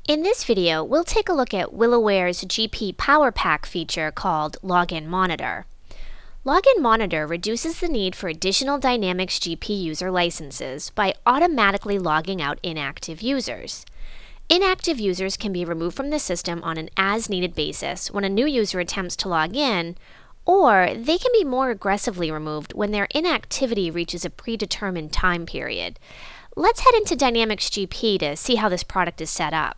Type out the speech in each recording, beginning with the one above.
In this video, we'll take a look at WilloWare's GP Power Pack feature called Login Monitor. Login Monitor reduces the need for additional Dynamics GP user licenses by automatically logging out inactive users. Inactive users can be removed from the system on an as-needed basis when a new user attempts to log in, or they can be more aggressively removed when their inactivity reaches a predetermined time period. Let's head into Dynamics GP to see how this product is set up.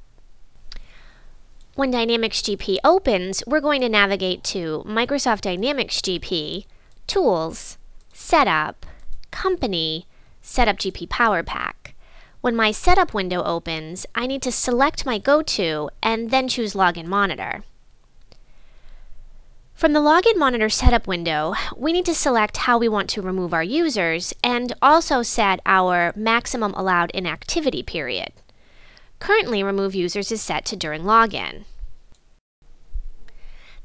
When Dynamics GP opens, we're going to navigate to Microsoft Dynamics GP, Tools, Setup, Company, Setup GP Power Pack. When my Setup window opens, I need to select my go-to and then choose Login Monitor. From the Login Monitor Setup window, we need to select how we want to remove our users and also set our maximum allowed inactivity period. Currently, remove users is set to during login.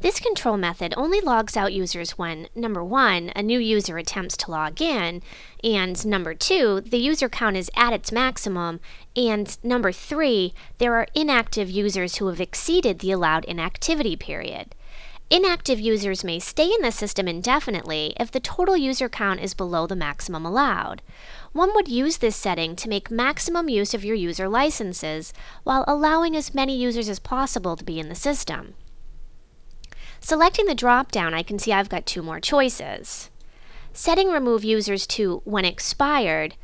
This control method only logs out users when, number 1, a new user attempts to log in, and number 2, the user count is at its maximum, and number 3, there are inactive users who have exceeded the allowed inactivity period. Inactive users may stay in the system indefinitely if the total user count is below the maximum allowed. One would use this setting to make maximum use of your user licenses while allowing as many users as possible to be in the system. Selecting the drop-down, I can see I've got 2 more choices. Setting remove users to when expired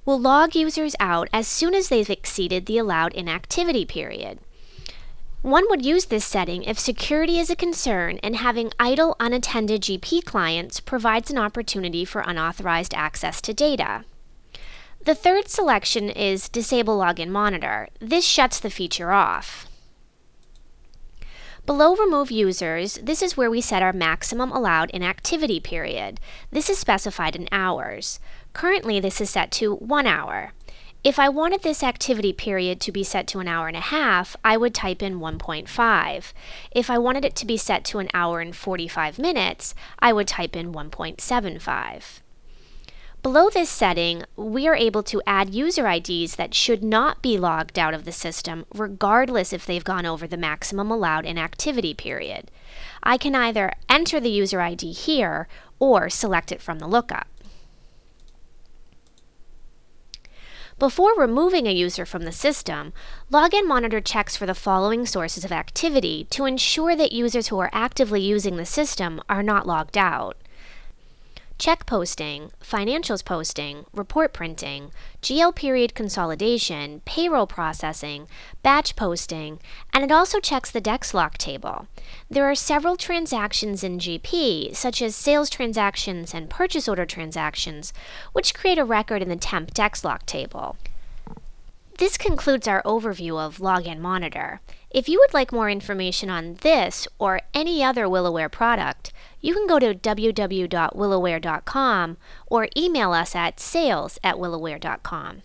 will log users out as soon as they've exceeded the allowed inactivity period. One would use this setting if security is a concern and having idle unattended GP clients provides an opportunity for unauthorized access to data. The third selection is Disable Login Monitor. This shuts the feature off. Below Remove Users, this is where we set our maximum allowed inactivity period. This is specified in hours. Currently, this is set to 1 hour. If I wanted this activity period to be set to 1.5 hours, I would type in 1.5. If I wanted it to be set to 1 hour and 45 minutes, I would type in 1.75. Below this setting, we are able to add user IDs that should not be logged out of the system, regardless if they've gone over the maximum allowed inactivity period. I can either enter the user ID here or select it from the lookup. Before removing a user from the system, Login Monitor checks for the following sources of activity to ensure that users who are actively using the system are not logged out: check posting, financials posting, report printing, GL period consolidation, payroll processing, batch posting, and it also checks the DEX lock table. There are several transactions in GP, such as sales transactions and purchase order transactions, which create a record in the temp DEX lock table. This concludes our overview of Login Monitor. If you would like more information on this or any other WilloWare product, you can go to www.willowware.com or email us at sales@willowware.com.